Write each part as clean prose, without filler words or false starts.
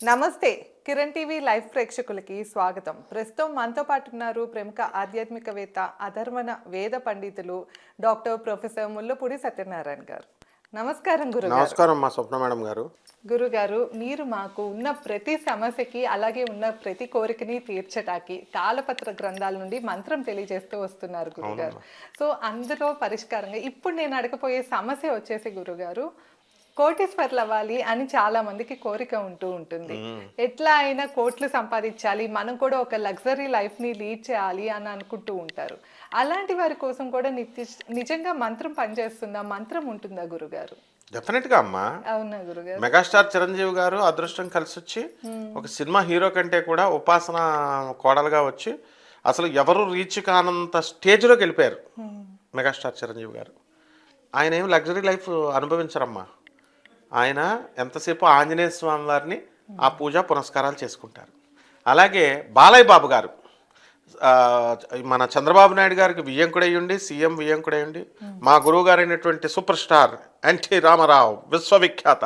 నమస్తే. Kiran TV live ప్రేక్షకులకి స్వాగతం. ప్రస్తుతం మనతో పాటు ఉన్నారు ప్రముఖ ఆధ్యాత్మికవేత్త, అధర్వణ వేద పండితులు డాక్టర్ ప్రొఫెసర్ ముల్లపూడి సత్యనారాయణ గారు. నమస్కారం గురుగారు. నమస్కారం మా స్వప్న మేడం గారు. గురుగారు, మీరు మాకు ఉన్న ప్రతి సమస్యకి, అలాగే ఉన్న ప్రతి కోరికని తీర్చటానికి తాళపత్ర గ్రంథాల నుండి మంత్రం తెలియజేస్తూ వస్తున్నారు గురుగారు. సో అందులో పరిష్కారంగా ఇప్పుడు నేను అడగపోయే సమస్య వచ్చేసి గురుగారు, కోటీశ్వర్లు అవ్వాలి అని చాలా మందికి కోరిక ఉంటూ ఉంటుంది. ఎట్లా అయినా కోట్లు సంపాదించాలి, మనం కూడా ఒక లగ్జరీ లైఫ్ ని లీడ్ చేయాలి అని అనుకుంటూ ఉంటారు. అలాంటి వారి కోసం కూడా నిజంగా మంత్రం పనిచేస్తుందా, మంత్రం ఉంటుందా గురుగారు? డెఫినెట్ గా అమ్మా. అవునా గురుగారు? మెగాస్టార్ చిరంజీవి గారు అదృష్టం కలిసి వచ్చి ఒక సినిమా హీరో కంటే కూడా ఉపాసన కోడలుగా వచ్చి అసలు ఎవరు రీచ్ కానంత స్టేజ్లోకి వెళ్ళిపోయారు మెగాస్టార్ చిరంజీవి గారు. ఆయన ఏం లగ్జరీ లైఫ్ అనుభవించరమ్మా. ఆయన ఎంతసేపు ఆంజనేయ స్వామి వారిని ఆ పూజ పునస్కారాలు చేసుకుంటారు. అలాగే బాలయ్య బాబు గారు మన చంద్రబాబు నాయుడు గారికి వియ్యంకుడయ్యుండి, సీఎం వియ్యంకుడయ్యుండి, మా గురువు గారు అయినటువంటి సూపర్ స్టార్ ఎన్టీ రామారావు విశ్వవిఖ్యాత,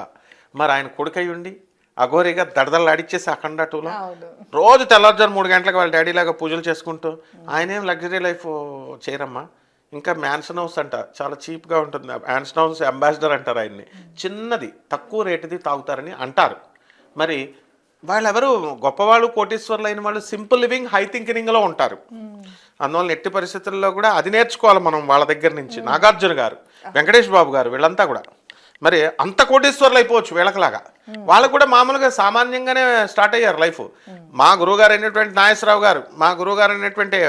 మరి ఆయన కొడుకయ్యుండి అఘోరిగా దడదలాడిచ్చేసి అఖండ 2లో రోజు తెల్లారుజాము 3 గంటలకు వాళ్ళ డాడీ లాగా పూజలు చేసుకుంటూ ఆయన ఏం లగ్జరీ లైఫ్ చేయరమ్మా. ఇంకా మ్యాన్షన్ హౌస్ అంట, చాలా చీప్గా ఉంటుంది. మ్యాన్షన్ హౌస్ అంబాసిడర్ అంటారు ఆయన్ని. చిన్నది తక్కువ రేటుది తాగుతారని అంటారు. మరి వాళ్ళెవరు గొప్పవాళ్ళు, కోటీశ్వర్లు అయిన వాళ్ళు సింపుల్ లివింగ్, హై థింకింగ్లో ఉంటారు. అందువల్ల ఎట్టి పరిస్థితుల్లో కూడా అది నేర్చుకోవాలి మనం వాళ్ళ దగ్గర నుంచి. నాగార్జున గారు, వెంకటేష్ బాబు గారు, వీళ్ళంతా కూడా మరి అంత కోటీశ్వర్లు అయిపోవచ్చు వీళ్ళకిలాగా. వాళ్ళు కూడా మామూలుగా సామాన్యంగానే స్టార్ట్ అయ్యారు లైఫ్. మా గురువుగారు అయినటువంటి నాగేశ్వరరావు గారు, మా గురువుగారు అయినటువంటి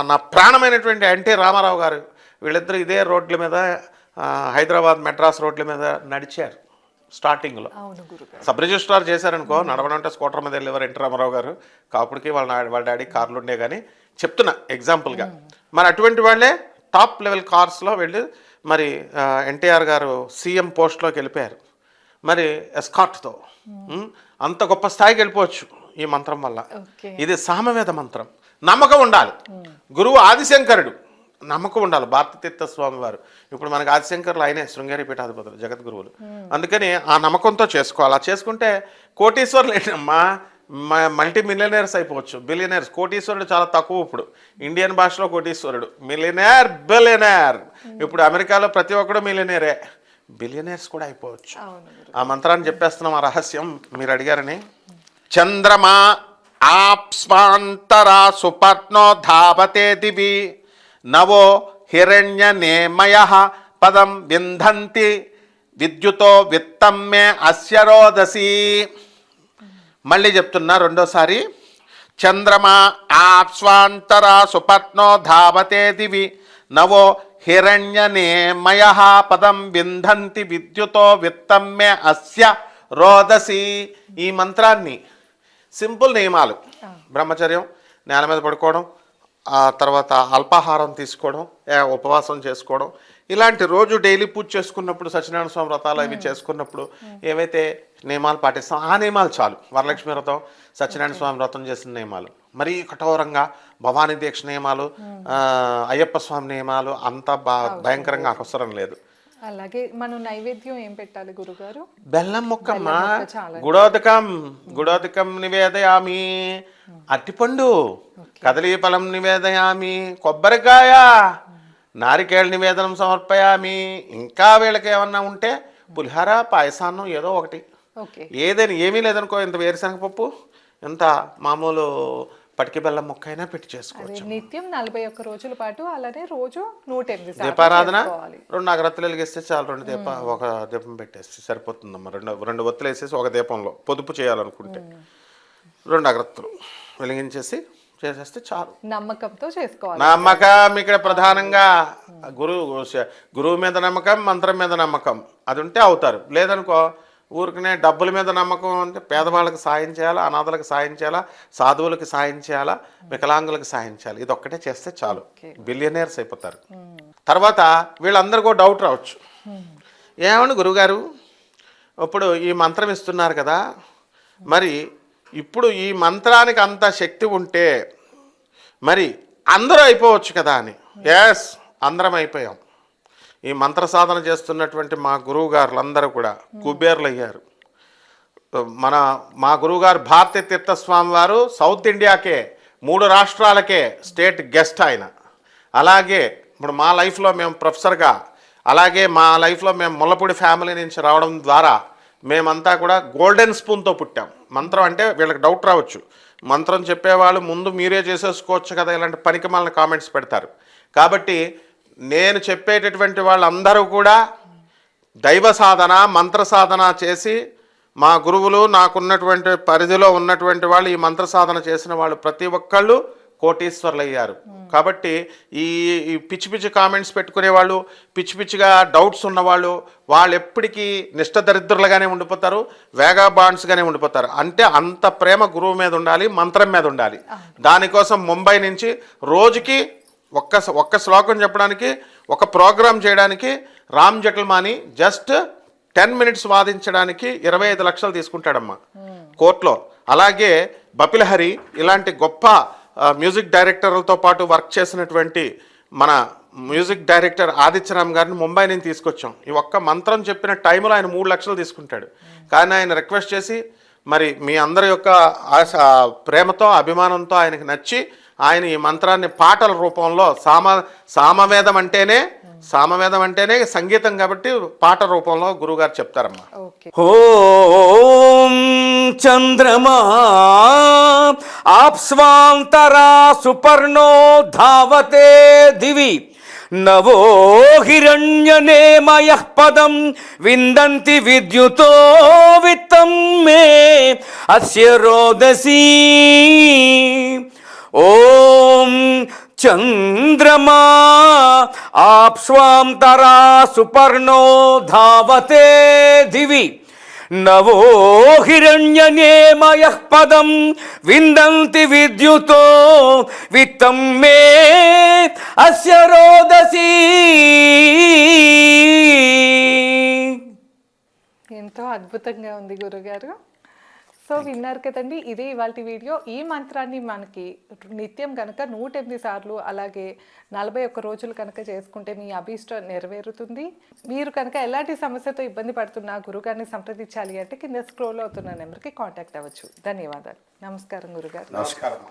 నా ప్రాణమైనటువంటి ఎన్టీ రామారావు గారు, వీళ్ళిద్దరూ ఇదే రోడ్ల మీద, హైదరాబాద్ మెడ్రాస్ రోడ్ల మీద నడిచారు స్టార్టింగ్లో. సబ్ రిజిస్ట్రార్ చేశారనుకో, నడవడంటే స్కూటర్ మీద వెళ్ళేవారు ఎన్టీ రామారావు గారు. కాపుడికి వాళ్ళ డాడీ కార్లు ఉండే. కానీ చెప్తున్నా ఎగ్జాంపుల్గా. మరి అటువంటి వాళ్ళే టాప్ లెవెల్ కార్స్లో వెళ్ళి మరి ఎన్టీఆర్ గారు సీఎం పోస్ట్లోకి వెళ్ళిపోయారు. మరి ఎస్కార్ట్తో అంత గొప్ప స్థాయికి వెళ్ళిపోవచ్చు ఈ మంత్రం వల్ల. ఇది సామవేద మంత్రం. నమ్మకం ఉండాలి. గురువు ఆదిశంకరుడు, నమ్మకం ఉండాలి. భారతతీర్థ స్వామి వారు ఇప్పుడు మనకు ఆదిశంకర్లు ఆయనే, శృంగేరి పీఠాధిపతులు, జగద్గురువులు. అందుకని ఆ నమ్మకంతో చేసుకోవాలి. అలా చేసుకుంటే కోటీశ్వర్లు ఏంటమ్మా, మల్టీ మిలియనర్స్ అయిపోవచ్చు. బిలియనర్స్, కోటీశ్వరుడు చాలా తక్కువ. ఇప్పుడు ఇండియన్ భాషలో కోటీశ్వరుడు మిలియనర్, బిలియనర్. ఇప్పుడు అమెరికాలో ప్రతి ఒక్కడు మిలియనరే, బిలియనర్స్ కూడా అయిపోవచ్చు. ఆ మంత్రాన్ని చెప్పేస్తున్నాం, ఆ రహస్యం మీరు అడిగారని. చంద్రమా ఆప్స్వాంతరా సుపర్ణో ధావతే దివి నవో హిరణ్యనేమయ పదం వింధంతి విద్యుతో విత్తం మే అస్య రోదసి. మళ్ళీ చెప్తున్నా రెండోసారి. చంద్రమా ఆప్స్వాంతరా సుపర్ణో ధావతే దివి నవో హిరణ్యనేమయ పదం వింధంతి విద్యుతో విత్తం మే అస్య రోదసి. ఈ మంత్రాన్ని సింపుల్ నియమాలు, బ్రహ్మచర్యం, నేల మీద పడుకోవడం, ఆ తర్వాత అల్పాహారం తీసుకోవడం, ఉపవాసం చేసుకోవడం, ఇలాంటి రోజు డైలీ పూజ చేసుకున్నప్పుడు, సత్యనారాయణ స్వామి వ్రతాలు అవి చేసుకున్నప్పుడు ఏవైతే నియమాలు పాటిస్తాం ఆ నియమాలు చాలు. వరలక్ష్మి వ్రతం, సత్యనారాయణ స్వామి వ్రతం చేసిన నియమాలు, మరీ కఠోరంగా భవానీ దీక్ష నియమాలు, అయ్యప్ప స్వామి నియమాలు అంత భయంకరంగా అవసరం లేదు. అలాగే మనం నైవేద్యం ఏం పెట్టాలి గురుగారు? బెల్లం ముక్కమ్మ. గుడోదకం నివేదయామి, అరటిపండు, కదలీఫలం నివేదయామి, కొబ్బరికాయ, నారికేళ నివేదనం సమర్పయామి. ఇంకా వీళ్ళకి ఏమన్నా ఉంటే పులిహార, పాయసాన్నం ఏదో ఒకటి, ఏదైనా. ఏమీ లేదనుకో, ఇంత వేరుశనగ పప్పు, ఇంత మామూలు పటికి బెల్లం ముక్క అయినా పెట్టి చేసుకోవచ్చు. నిత్యం 41 రోజుల పాటు, అలానే రోజు 108 దీపారాధన. 2 అగరత్తులు వెలిగిస్తే చాలు. ఒక దీపం పెట్టేస్తే సరిపోతుందమ్మా. రెండు ఒత్తులు వేసేసి ఒక దీపంలో పొదుపు చేయాలనుకుంటే 2 అగరత్తులు చేసేస్తే చాలు. నమ్మకంతో చేసుకోవాలి. నమ్మకం ఇక్కడ ప్రధానంగా గురువు మీద నమ్మకం, మంత్రం మీద నమ్మకం, అది ఉంటే అవుతారు. లేదనుకో, ఊరికనే డబ్బుల మీద నమ్మకం అంటే పేదవాళ్ళకి సాయం చేయాలా, అనాథలకు సాయం చేయాలా, సాధువులకు సాయం చేయాలా, వికలాంగులకు సాయం చేయాలి. ఇది ఒక్కటే చేస్తే చాలు, బిలియనర్స్ అయిపోతారు. తర్వాత వీళ్ళందరికీ డౌట్ రావచ్చు, ఏమండి గురువుగారు ఇప్పుడు ఈ మంత్రం ఇస్తున్నారు కదా, మరి ఇప్పుడు ఈ మంత్రానికి అంత శక్తి ఉంటే మరి అందరూ అయిపోవచ్చు కదా అని. ఎస్, అందరం అయిపోయాం. ఈ మంత్ర సాధన చేస్తున్నటువంటి మా గురువు గారులందరూ కూడా కుబేర్లు అయ్యారు. మా గురువుగారు భారతీ తీర్థస్వామి వారు సౌత్ ఇండియాకే 3 రాష్ట్రాలకే స్టేట్ గెస్ట్ ఆయన. అలాగే ఇప్పుడు మా లైఫ్లో మేము ప్రొఫెసర్గా, అలాగే మా లైఫ్లో మేము ముల్లపూడి ఫ్యామిలీ నుంచి రావడం ద్వారా మేమంతా కూడా గోల్డెన్ స్పూన్తో పుట్టాం. మంత్రం అంటే వీళ్ళకి డౌట్ రావచ్చు, మంత్రం చెప్పేవాళ్ళు ముందు మీరే చేసేసుకోవచ్చు కదా, ఇలాంటి పనికిమాలిన కామెంట్స్ పెడతారు. కాబట్టి నేను చెప్పేటటువంటి వాళ్ళందరూ కూడా దైవ సాధన, మంత్ర సాధన చేసి, మా గురువులు నాకున్నటువంటి పరిధిలో ఉన్నటువంటి వాళ్ళు ఈ మంత్ర సాధన చేసిన వాళ్ళు ప్రతి ఒక్కళ్ళు కోటీశ్వర్లు అయ్యారు. కాబట్టి ఈ పిచ్చి పిచ్చి కామెంట్స్ పెట్టుకునే వాళ్ళు, పిచ్చి పిచ్చిగా డౌట్స్ ఉన్నవాళ్ళు, వాళ్ళు ఎప్పటికీ నిష్టదరిద్రులుగానే ఉండిపోతారు, వేగా బాండ్స్గానే ఉండిపోతారు. అంటే అంత ప్రేమ గురువు మీద ఉండాలి, మంత్రం మీద ఉండాలి. దానికోసం ముంబై నుంచి రోజుకి ఒక్క శ్లోకం చెప్పడానికి, ఒక ప్రోగ్రాం చేయడానికి రామ్ జఠల్మాని జస్ట్ 10 minutes వాదించడానికి 25 లక్షలు తీసుకుంటాడమ్మా కోర్టులో. అలాగే బపిలహరి ఇలాంటి గొప్ప మ్యూజిక్ డైరెక్టర్లతో పాటు వర్క్ చేసినటువంటి మన మ్యూజిక్ డైరెక్టర్ ఆదిత్యరామ్ గారిని ముంబై నుంచి తీసుకొచ్చాం. ఈ ఒక్క మంత్రం చెప్పిన టైంలో ఆయన 3 లక్షలు తీసుకుంటాడు. కానీ ఆయన రిక్వెస్ట్ చేసి, మరి మీ అందరి యొక్క ప్రేమతో, అభిమానంతో ఆయనకి నచ్చి ఆయన ఈ మంత్రాన్ని పాటల రూపంలో సామవేదం అంటేనే సంగీతం కాబట్టి పాట రూపంలో గురువుగారు చెప్తారమ్మా. ఓం చంద్రమా ఆప్స్వాంతరా సుపర్ణో ధావతే దివి నవో హిరణ్యనేమయః పదం విందంతి విద్యుతో విత్తం మే అస్య రోదసీ. ఓం చంద్రమా ఆప్స్వాంతరా సుపర్ణో ధావతే దివి నవో హిరణ్యనేమయః పదం విందంతి విద్యుతో విత్తం మే అస్య రోదసీ. ఎంతో అద్భుతంగా ఉంది గురుగారు. సో విన్నారు కదండి, ఇదే ఇవాళ వీడియో. ఈ మంత్రాన్ని మనకి నిత్యం కనుక 108 సార్లు, అలాగే 41 రోజులు కనుక చేసుకుంటే మీ అభీష్టం నెరవేరుతుంది. మీరు కనుక ఎలాంటి సమస్యతో ఇబ్బంది పడుతున్నా గురుగారిని సంప్రదించాలి అంటే కింద స్క్రోల్ అవుతున్న నెంబర్కి కాంటాక్ట్ అవ్వచ్చు. ధన్యవాదాలు. నమస్కారం గురుగారు. నమస్కారం.